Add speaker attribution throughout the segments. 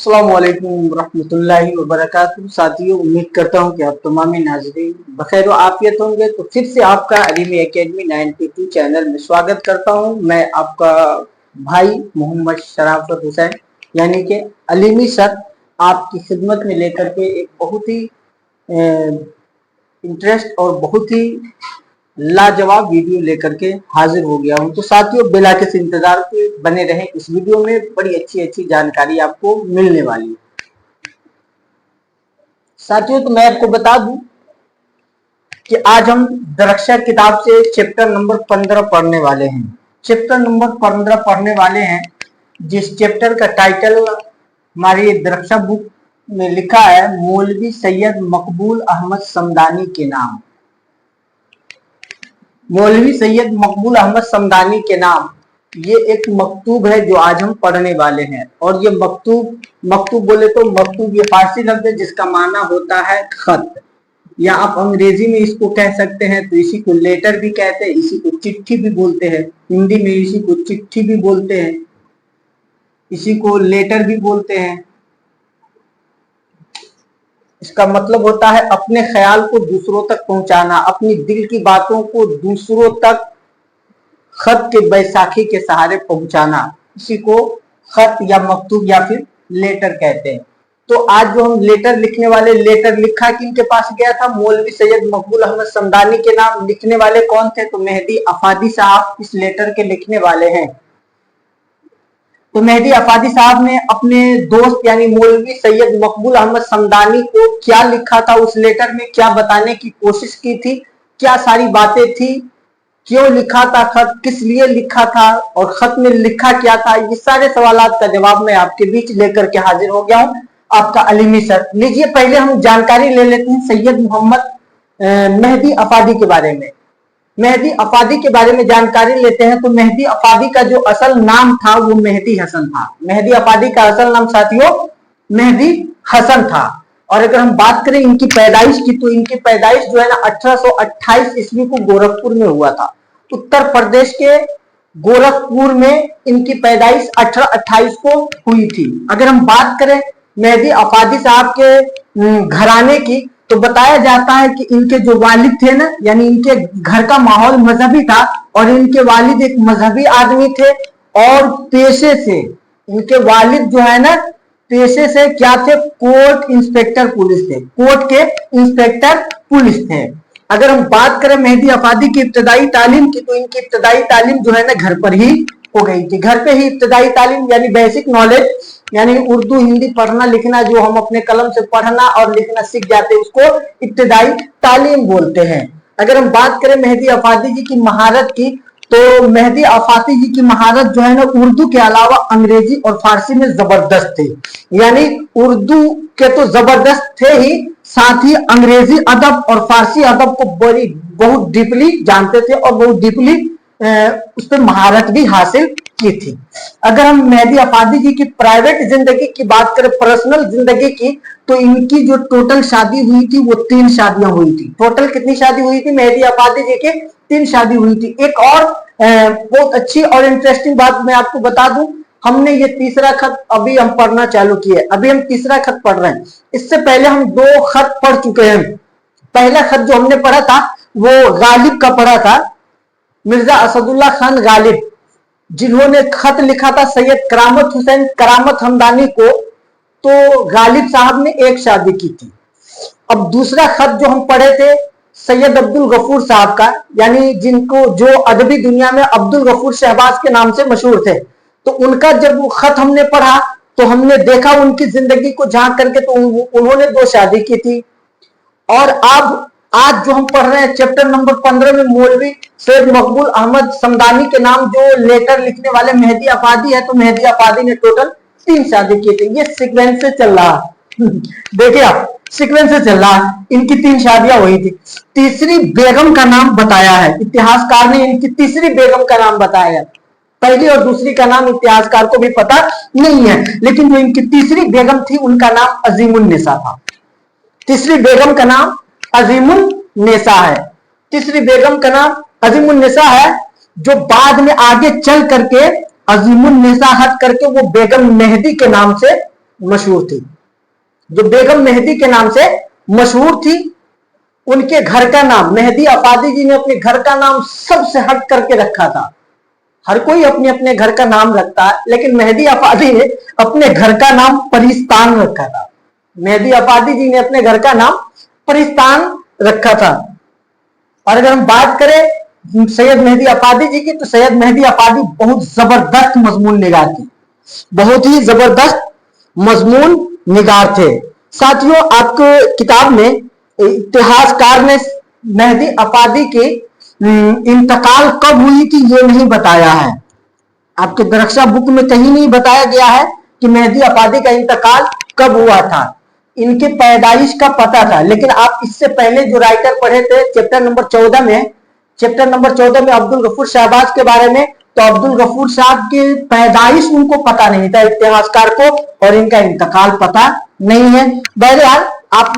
Speaker 1: अस्सलामुअलैकुम रहमतुल्लाहि व बरकातुहू। साथियों, उम्मीद करता हूँ कि आप तमाम नाज़रीन बखैर आफियत होंगे। तो फिर से आपका अलीमी एकेडमी 92 चैनल में स्वागत करता हूँ। मैं आपका भाई मोहम्मद शराफत हुसैन यानी कि अलीमी सर आपकी खिदमत में लेकर के एक बहुत ही इंटरेस्ट और बहुत ही लाजवाब वीडियो लेकर के हाजिर हो गया हूं। तो साथियों, बिला किसी इंतजार के बने रहें। इस वीडियो में बड़ी अच्छी अच्छी जानकारी आपको मिलने वाली है। साथियों, तो मैं आपको बता दूं कि आज हम दरक्षा किताब से चैप्टर नंबर 15 पढ़ने वाले हैं। चैप्टर नंबर 15 पढ़ने वाले हैं, जिस चैप्टर का टाइटल हमारी दरक्षा बुक में लिखा है मौलवी सैयद मकबूल अहमद समदानी के नाम। मौलवी सैयद मकबूल अहमद समदानी के नाम, ये एक मकतूब है जो आज हम पढ़ने वाले हैं। और ये मकतूब बोले तो मकतूब ये फारसी लफ्ज है जिसका माना होता है खत, या आप अंग्रेजी में इसको कह सकते हैं तो इसी को लेटर भी कहते हैं, इसी को चिट्ठी भी बोलते हैं। हिंदी में इसी को चिट्ठी भी बोलते हैं, इसी को लेटर भी बोलते हैं। इसका मतलब होता है अपने ख्याल को दूसरों तक पहुंचाना, अपनी दिल की बातों को दूसरों तक खत के बैसाखी के सहारे पहुंचाना। इसी को खत या मकतूब या फिर लेटर कहते हैं। तो आज जो हम लेटर लिखने वाले, लेटर लिखा किनके पास गया था? मौलवी सैयद मकबूल अहमद समदानी के नाम। लिखने वाले कौन थे? तो मेहदी अफादी साहब इस लेटर के लिखने वाले हैं। तो मेहदी अफादी साहब ने अपने दोस्त यानी मौलवी सैयद मकबूल अहमद समदानी को क्या लिखा था, उस लेटर में क्या बताने की कोशिश की थी, क्या सारी बातें थी, क्यों लिखा था खत, किस लिए लिखा था और खत में लिखा क्या था, ये सारे सवालात का जवाब मैं आपके बीच लेकर के हाजिर हो गया हूं, आपका अलीमी सर। लीजिए पहले हम जानकारी ले लेते हैं सैयद मोहम्मद मेहदी अफादी के बारे में। मेहदी अफादी के बारे में जानकारी लेते हैं। तो मेहदी अफादी का जो असल नाम था वो मेहदी हसन था। मेहदी अफादी का असल नाम साथियों मेहदी हसन था। और अगर हम बात करें इनकी पैदाइश की, तो इनकी पैदाइश जो है ना 1828 ईस्वी को गोरखपुर में हुआ था। उत्तर प्रदेश के गोरखपुर में इनकी पैदाइश 1828 को हुई थी। अगर हम बात करें मेहदी अफादी साहब के घराने की, तो बताया जाता है कि इनके जो वालिद थे ना, यानी इनके घर का माहौल मजहबी था और इनके वालिद एक मजहबी आदमी थे। और पेशे से इनके वालिद जो है ना, पेशे से क्या थे? कोर्ट इंस्पेक्टर पुलिस थे, कोर्ट के इंस्पेक्टर पुलिस थे। अगर हम बात करें मेहदी अफादी की इब्तदाई तालीम की, तो इनकी इब्तदाई तालीम जो है ना घर पर ही हो गई थी। घर पे ही इब्तदाई तालीम यानी बेसिक नॉलेज, यानी उर्दू हिंदी पढ़ना लिखना जो हम अपने कलम से पढ़ना और लिखना सीख जाते हैं, उसको इब्तदाई तालीम बोलते हैं। अगर हम बात करें मेहदी अफादी जी की महारत की, तो मेहदी अफादी जी की महारत जो है ना उर्दू के अलावा अंग्रेजी और फारसी में जबरदस्त थी। यानी उर्दू के तो जबरदस्त थे ही, साथ ही अंग्रेजी अदब और फारसी अदब को बहुत डीपली जानते थे और बहुत डीपली उस पर महारत भी हासिल की थी। अगर हम मेहदी अफादी जी की प्राइवेट जिंदगी की बात करें, पर्सनल जिंदगी की, तो इनकी जो टोटल शादी हुई थी वो 3 शादियां हुई थी। टोटल कितनी शादी हुई थी? मेहदी अफादी जी के 3 शादी हुई थी। एक और बहुत अच्छी और इंटरेस्टिंग बात मैं आपको बता दूं, हमने ये तीसरा खत अभी हम पढ़ना चालू किया, अभी हम तीसरा खत पढ़ रहे हैं। इससे पहले हम 2 खत पढ़ चुके हैं। पहला खत जो हमने पढ़ा था वो गालिब का पढ़ा था, मिर्जा असदुल्ला खान गालिब, जिन्होंने खत लिखा था सैयद करामत हुसैन करामत हमदानी को। तो गालिब साहब ने 1 शादी की थी। अब दूसरा खत जो हम पढ़े थे सैयद अब्दुल गफूर साहब का, यानी जिनको जो अदबी दुनिया में अब्दुल गफूर शहबाज के नाम से मशहूर थे, तो उनका जब वो खत हमने पढ़ा तो हमने देखा उनकी जिंदगी को झांक करके, तो उन्होंने 2 शादी की थी। और अब आज जो हम पढ़ रहे हैं चैप्टर नंबर 15 में मौलवी सैयद मकबूल अहमद समदानी के नाम जो लेटर लिखने वाले मेहदी अफादी है, तो मेहदी अफादी ने टोटल 3 शादी की थी। ये सीक्वेंस से चल रहा देखिए आप, सीक्वेंस से चल रहा। इनकी 3 शादियां हुई थी। तीसरी बेगम का नाम बताया है इतिहासकार ने, इनकी तीसरी बेगम का नाम बताया है। पहली और दूसरी का नाम इतिहासकार को भी पता नहीं है, लेकिन जो इनकी तीसरी बेगम थी उनका नाम अजीमुन्निसा था। तीसरी बेगम का नाम अजीमुन्निसा है। तीसरी बेगम का नाम अजीमुन्निसा है, जो बाद में आगे चल करके अजीमुन्निसा हट करके वो बेगम मेहदी के नाम से मशहूर थी, जो बेगम मेहदी के नाम से मशहूर थी। उनके घर का नाम मेहदी अफादी जी ने अपने घर का नाम सबसे हट करके रखा था। हर कोई अपने अपने घर का नाम रखता है, लेकिन मेहदी अफादी ने अपने घर का नाम परिस्तान रखा था। मेहदी अफादी जी ने अपने घर का नाम परिस्तान रखा था। और अगर हम बात करें सैयद मेहदी अफादी जी की, तो सैयद मेहदी अफादी बहुत जबरदस्त मजमून निगार थे, बहुत ही जबरदस्त मजमून निगार थे। साथियों, आपके किताब में इतिहासकार ने मेहदी अफादी के इंतकाल कब हुई थी ये नहीं बताया है। आपके दरख्शा बुक में कहीं नहीं बताया गया है कि मेहदी अफादी का इंतकाल कब हुआ था। इनके पैदाइश का पता था, लेकिन आप इससे पहले जो राइटर पढ़े थे चैप्टर नंबर 14 में अब्दुल गफूर शहबाज के बारे में, तो अब्दुल गफूर साहब की पैदाइश उनको पता नहीं था इतिहासकार को, और इनका इंतकाल पता नहीं है। बहरहाल आप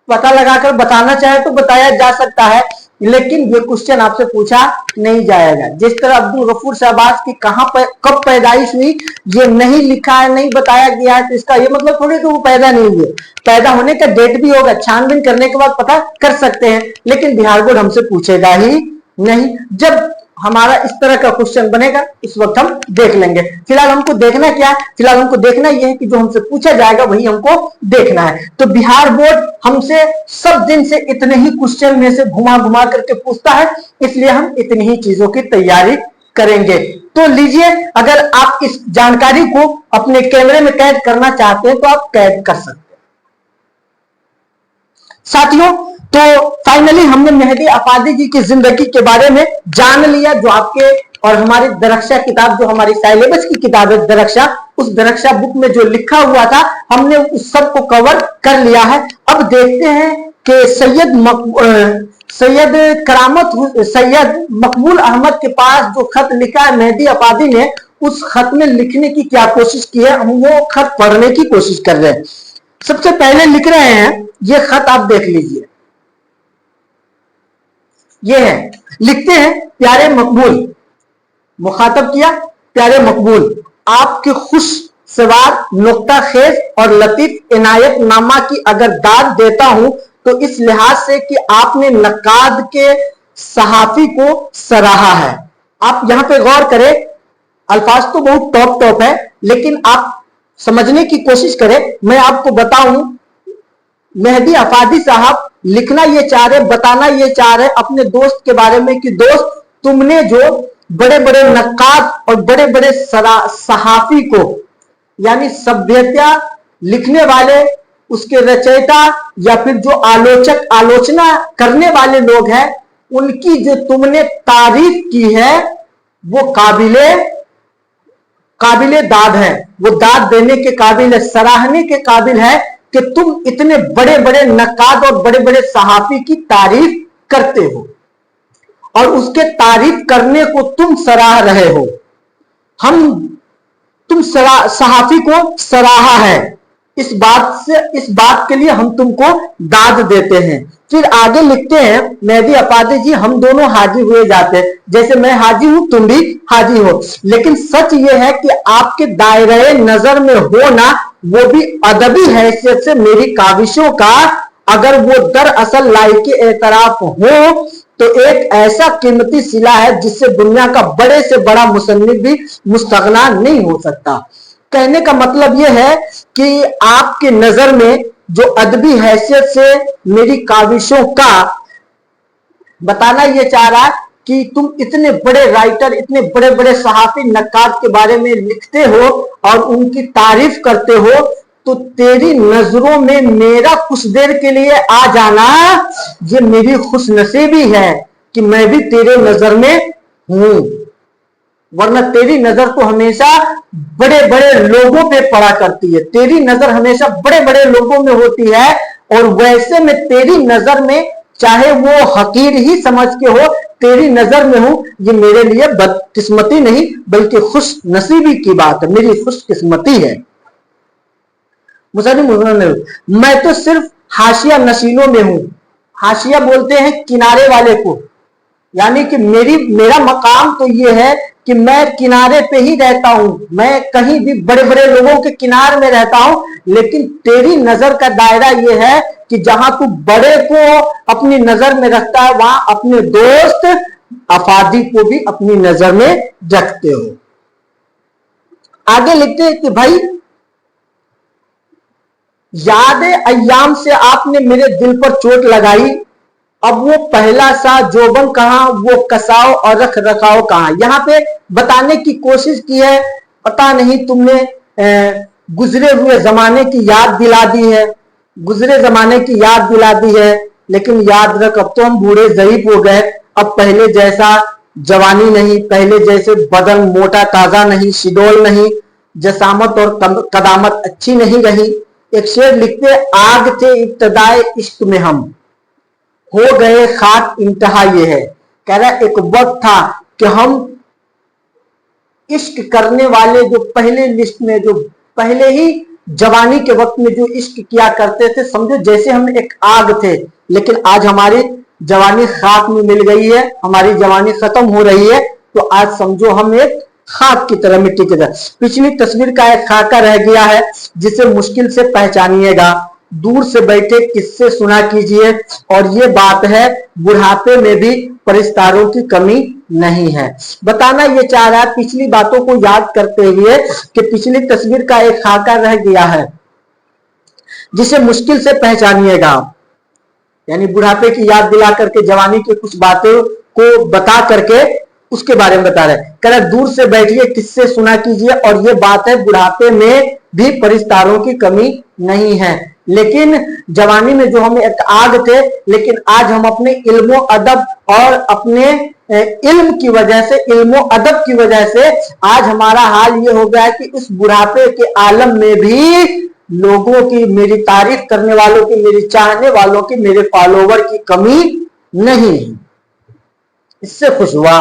Speaker 1: पता लगाकर बताना चाहे तो बताया जा सकता है, लेकिन ये क्वेश्चन आपसे पूछा नहीं जाएगा। जिस तरह अब्दुल गफूर शहबाज की कहां पर कब पैदाइश हुई ये नहीं लिखा है, नहीं बताया गया है, तो इसका ये मतलब थोड़ी कि वो पैदा नहीं हुए। पैदा होने का डेट भी होगा, छानबीन करने के बाद पता कर सकते हैं, लेकिन बिहार बोर्ड हमसे पूछेगा ही नहीं। जब हमारा इस तरह का क्वेश्चन बनेगा उस वक्त हम देख लेंगे। फिलहाल हमको देखना क्या, फिलहाल हमको देखना यह है कि जो हमसे पूछा जाएगा वही हमको देखना है। तो बिहार बोर्ड हमसे सब दिन से इतने ही क्वेश्चन में से घुमा घुमा करके पूछता है, इसलिए हम इतनी ही चीजों की तैयारी करेंगे। तो लीजिए, अगर आप इस जानकारी को अपने कैमरे में कैद करना चाहते हैं तो आप कैद कर सकते हैं। साथियों, तो फाइनली हमने मेहदी अफादी जी की जिंदगी के बारे में जान लिया, जो आपके और हमारी दरख्शा किताब, जो हमारी सिलेबस की किताब है दरख्शा, उस दरख्शा बुक में जो लिखा हुआ था हमने उस सब को कवर कर लिया है। अब देखते हैं कि सैयद मकबूल अहमद के पास जो खत लिखा है मेहदी अफादी ने, उस खत में लिखने की क्या कोशिश की है, हम वो खत पढ़ने की कोशिश कर रहे हैं। सबसे पहले लिख रहे हैं, ये खत आप देख लीजिए, ये है, लिखते हैं, प्यारे मकबूल, मुखातब किया, प्यारे मकबूल, आपके खुशसवार, नुक्ता खेज और लतीफ इनायतनामा की अगर दाद देता हूं तो इस लिहाज से कि आपने नकाद के सहाफी को सराहा है। आप यहां पे गौर करें, अल्फाज तो बहुत टॉप है, लेकिन आप समझने की कोशिश करें। मैं आपको बताऊं, मेहदी अफादी साहब लिखना ये चाह रहे, बताना ये चाह रहे अपने दोस्त के बारे में कि दोस्त, तुमने जो बड़े बड़े नक्काद और बड़े बड़े सहाफी को, यानी सभ्यता लिखने वाले, उसके रचयिता या फिर जो आलोचक, आलोचना करने वाले लोग हैं, उनकी जो तुमने तारीफ की है वो काबिले दाद है, वो दाद देने के काबिल है, सराहने के काबिल है कि तुम इतने बड़े बड़े नक्काद और बड़े बड़े सहाफी की तारीफ करते हो और उसके तारीफ करने को तुम सराह रहे हो। तुम सहाफी को सराहा है, इस बात के लिए हम तुमको दाद देते हैं। फिर आगे लिखते हैं मेहदी अफादी जी, हम दोनों हाजी हुए जाते हैं, जैसे मैं हाजी हूं तुम भी हाजी हो, लेकिन सच ये है कि आपके दायरे नजर में होना, वो भी अदबी हैसियत से मेरी काविशों का, अगर वो दरअसल लायके एतराफ हो तो एक ऐसा कीमती सिला है जिससे दुनिया का बड़े से बड़ा मुसन्निफ भी मुस्तगना नहीं हो सकता। कहने का मतलब यह है कि आपके नजर में जो अदबी हैसियत से मेरी काविशों का, बताना यह चाह रहा है कि तुम इतने बड़े राइटर, इतने बड़े बड़े सहाफी नक्काद के बारे में लिखते हो और उनकी तारीफ करते हो, तो तेरी नजरों में मेरा कुछ देर के लिए आ जाना ये मेरी खुशनसीबी है कि मैं भी तेरे नजर में हूं, वरना तेरी नजर तो हमेशा बड़े बड़े लोगों पे पड़ा करती है, तेरी नजर हमेशा बड़े बड़े लोगों में होती है, और वैसे में तेरी नजर में, चाहे वो हकीर ही समझ के हो, तेरी नजर में हूं, ये मेरे लिए बदकिस्मती नहीं बल्कि खुश नसीबी की बात है, मेरी खुशकिस्मती है। मैं तो सिर्फ हाशिया नशीनों में हूं, हाशिया बोलते हैं किनारे वाले को, यानी कि मेरा मकाम तो ये है कि मैं किनारे पे ही रहता हूं, मैं कहीं भी बड़े बड़े लोगों के किनारे में रहता हूं, लेकिन तेरी नजर का दायरा ये है कि जहां तू बड़े को अपनी नजर में रखता है, वहां अपने दोस्त अफादी को भी अपनी नजर में रखते हो। आगे लिखते हैं कि भाई याद अय्याम से आपने मेरे दिल पर चोट लगाई, अब वो पहला सा जोबन कहां, वो कसाओ और रख रखाओ कहां। यहां पे बताने की कोशिश की है, पता नहीं तुमने गुजरे हुए जमाने की याद दिला दी है, गुजरे जमाने की याद दिला दी है, लेकिन याद रख अब तो हम बूढ़े ज़ईफ हो गए, अब पहले जैसा जवानी नहीं, पहले जैसे बदन मोटा ताजा नहीं, शिडोल नहीं, जसामत और कदामत अच्छी नहीं रही। एक शेर लिखते, आग थे इब्तदाए इश्क में हम, हो गए खाक इंतहा ये है। कह रहा एक वक्त था कि हम इश्क करने वाले जो पहले लिस्ट में, जो पहले ही जवानी के वक्त में जो इश्क किया करते थे, समझो जैसे हम एक आग थे, लेकिन आज हमारी जवानी खाक में मिल गई है, हमारी जवानी खत्म हो रही है, तो आज समझो हम एक खाक की तरह, मिट्टी की तरह। पिछली तस्वीर का एक खाका रह गया है जिसे मुश्किल से पहचानिएगा, दूर से बैठे किससे सुना कीजिए, और ये बात है बुढ़ापे में भी परिस्तारों की कमी नहीं है। बताना ये चाह रहा है पिछली बातों को याद करते हुए कि पिछली तस्वीर का एक खाका रह गया है जिसे मुश्किल से पहचानिएगा, यानी बुढ़ापे की याद दिला करके जवानी की कुछ बातों को बता करके उसके बारे में बता रहे। कह रहा दूर से बैठिए किससे सुना कीजिए, और ये बात है बुढ़ापे में भी परिस्तारों की कमी नहीं है। लेकिन जवानी में जो हम एक आग थे, लेकिन आज हम अपने इल्मो अदब और अपने इल्म की वजह से, इल्मो अदब की वजह से आज हमारा हाल ये हो गया है कि इस बुढ़ापे के आलम में भी लोगों की, मेरी तारीफ करने वालों की, मेरी चाहने वालों की, मेरे फॉलोवर की कमी नहीं है। इससे खुश हुआ।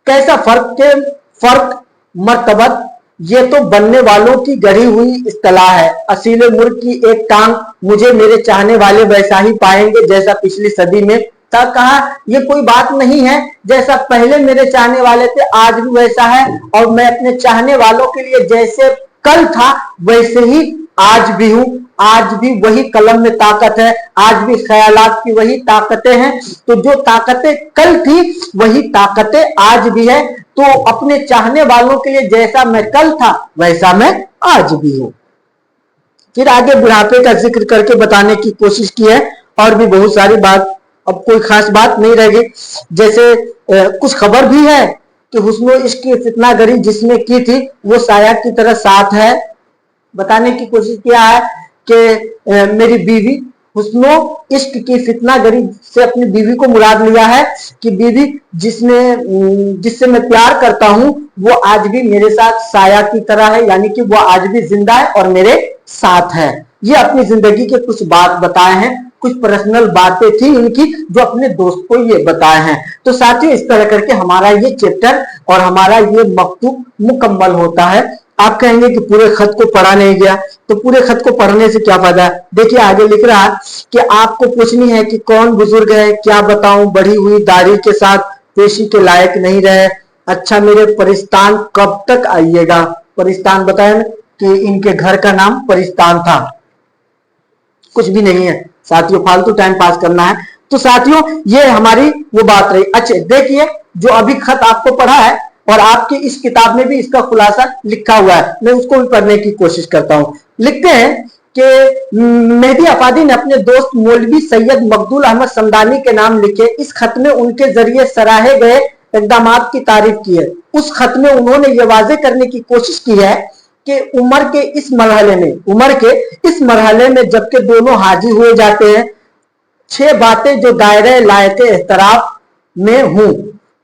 Speaker 1: कैसा फर्क मर्तबत, ये तो बनने वालों की गढ़ी हुई इस्तिलाह है। असीले मुर्ग की एक टांग, मुझे मेरे चाहने वाले वैसा ही पाएंगे जैसा पिछली सदी में था। कहा ये कोई बात नहीं है, जैसा पहले मेरे चाहने वाले थे आज भी वैसा है, और मैं अपने चाहने वालों के लिए जैसे कल था वैसे ही आज भी हूं। आज भी वही कलम में ताकत है, आज भी ख्यालात की वही ताकतें हैं। तो जो ताकतें कल थी वही ताकतें आज भी है। तो अपने चाहने वालों के लिए जैसा मैं कल था वैसा मैं आज भी हूं। फिर आगे बुढ़ापे का जिक्र करके बताने की कोशिश की है, और भी बहुत सारी बात, अब कोई खास बात नहीं रहेगी। जैसे कुछ खबर भी है कि हुस्नो इश्क की फितनागरी जिसने की थी वो साया की तरह साथ है। बताने की कोशिश किया है कि मेरी बीवी, हुस्नो इश्क की फितनागरी से अपनी बीवी को मुराद लिया है कि बीवी जिससे मैं प्यार करता हूं वो आज भी मेरे साथ साया की तरह है, यानी कि वो आज भी जिंदा है और मेरे साथ है। ये अपनी जिंदगी के कुछ बात बताए हैं, कुछ पर्सनल बातें थी इनकी जो अपने दोस्त को ये बताए हैं। तो साथियों इस तरह करके हमारा ये चैप्टर और हमारा ये मकतूब मुकम्मल होता है। आप कहेंगे कि पूरे खत को पढ़ा नहीं गया, तो पूरे खत को पढ़ने से क्या फायदा है। देखिए आगे लिख रहा है कि आपको पूछनी है कि कौन बुजुर्ग है, क्या बताऊं, बढ़ी हुई दाढ़ी के साथ पेशी के लायक नहीं रहे। अच्छा मेरे परिस्तान कब तक आइएगा। परिस्तान बताया कि इनके घर का नाम परिस्तान था। कुछ भी नहीं है साथियों, फालतू टाइम पास करना है। तो साथियों ये हमारी वो बात रही। अच्छा देखिए जो अभी खत आपको पढ़ा है और आपकी इस किताब में भी इसका खुलासा लिखा हुआ है, मैं उसको भी पढ़ने की कोशिश करता हूं। लिखते हैं कि मेहदी अफादी ने अपने दोस्त मौलवी सैयद मकदूल अहमद समदानी के नाम लिखे। इस खत में उनके जरिए सराहे गए इकदामात की तारीफ की है। उस खत में उन्होंने ये वाजे करने की कोशिश की है कि उम्र के इस मरहले में जबकि दोनों हाजी हुए जाते हैं, 6 बातें जो दायरे लायके एहतराफ में हूं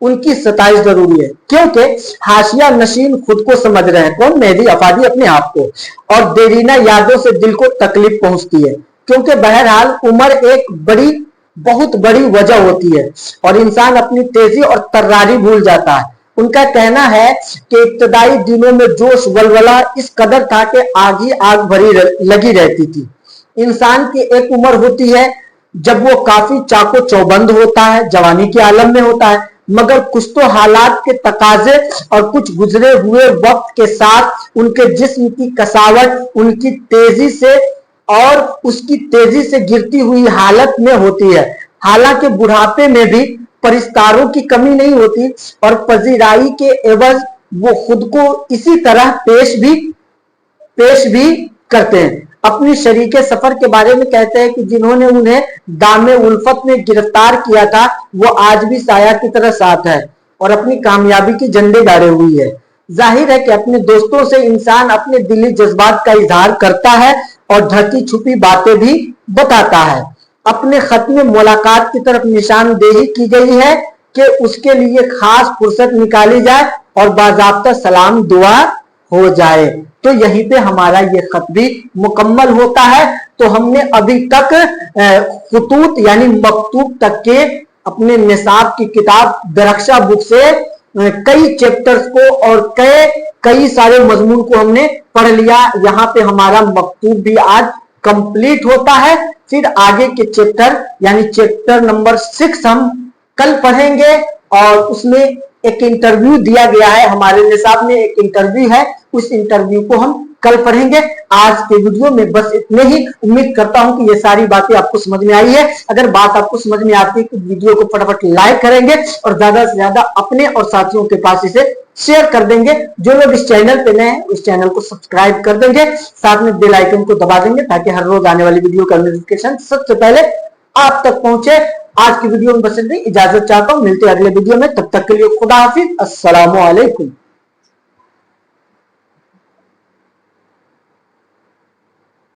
Speaker 1: उनकी सताइश जरूरी है, क्योंकि हाशिया नशीन खुद को समझ रहे हैं। कौन? मेहदी अफादी अपने आप को। और देरीना यादों से दिल को तकलीफ पहुंचती है, क्योंकि बहरहाल उम्र एक बहुत बड़ी वजह होती है और इंसान अपनी तेजी और तर्रारी भूल जाता है। उनका कहना है कि इब्तदाई दिनों में जोश वलवला इस कदर था कि आग ही आग भरी लगी रहती थी। इंसान की एक उम्र होती है जब वो काफी चाको चौबंद होता है, जवानी के आलम में होता है। मगर कुछ तो हालात के तकाजे और कुछ गुजरे हुए वक्त के साथ उनके जिस्म की कसावट उनकी तेजी से और उसकी तेजी से गिरती हुई हालत में होती है। हालांकि बुढ़ापे में भी परिस्कारों की कमी नहीं होती और पजीराई के एवज वो खुद को इसी तरह पेश भी करते हैं। अपनी शरीके सफर के बारे में कहते हैं कि जिन्होंने उन्हें दामे उल्फत में गिरफ्तार किया था वो आज भी साया की तरह साथ है और अपनी कामयाबी की झंडे गाड़े हुई है। जाहिर है कि अपने दोस्तों से इंसान अपने दिली जज्बात का इजहार करता है और ढकी छुपी बातें भी बताता है। अपने खत में मुलाकात की तरफ निशानदेही की गई है कि उसके लिए खास फुर्सत निकाली जाए और बाज़ाब्ता सलाम दुआ हो जाए। तो यहीं पे हमारा ये खत भी मुकम्मल होता है। तो हमने अभी तक खुतूत यानी मकतूब तक के अपने निसाब की किताब दरख्शा बुक से कई चैप्टर्स को और कई सारे मजमून को हमने पढ़ लिया। यहाँ पे हमारा मकतूब भी आज कंप्लीट होता है। फिर आगे के चैप्टर यानी चैप्टर नंबर 6 हम कल पढ़ेंगे और उसमें एक इंटरव्यू दिया गया है, हमारे निसाब में एक इंटरव्यू है, उस इंटरव्यू को हम कल पढ़ेंगे। आज के वीडियो में बस इतने ही। उम्मीद करता हूं कि ये सारी बातें आपको समझ में आई है। अगर बात आपको समझ में आती है तो वीडियो को फटाफट लाइक करेंगे और ज्यादा से ज्यादा अपने और साथियों के पास इसे शेयर कर देंगे। जो लोग इस चैनल पे नए हैं उस चैनल को सब्सक्राइब कर देंगे, साथ में बेल आइकन को दबा देंगे ताकि हर रोज आने वाली वीडियो का नोटिफिकेशन सबसे पहले आप तक पहुंचे। आज की वीडियो में बस इतनी, इजाजत चाहता हूं, मिलते हैं अगले वीडियो में, तब तक के लिए खुदा हाफिज, अस्सलामु अलैकुम।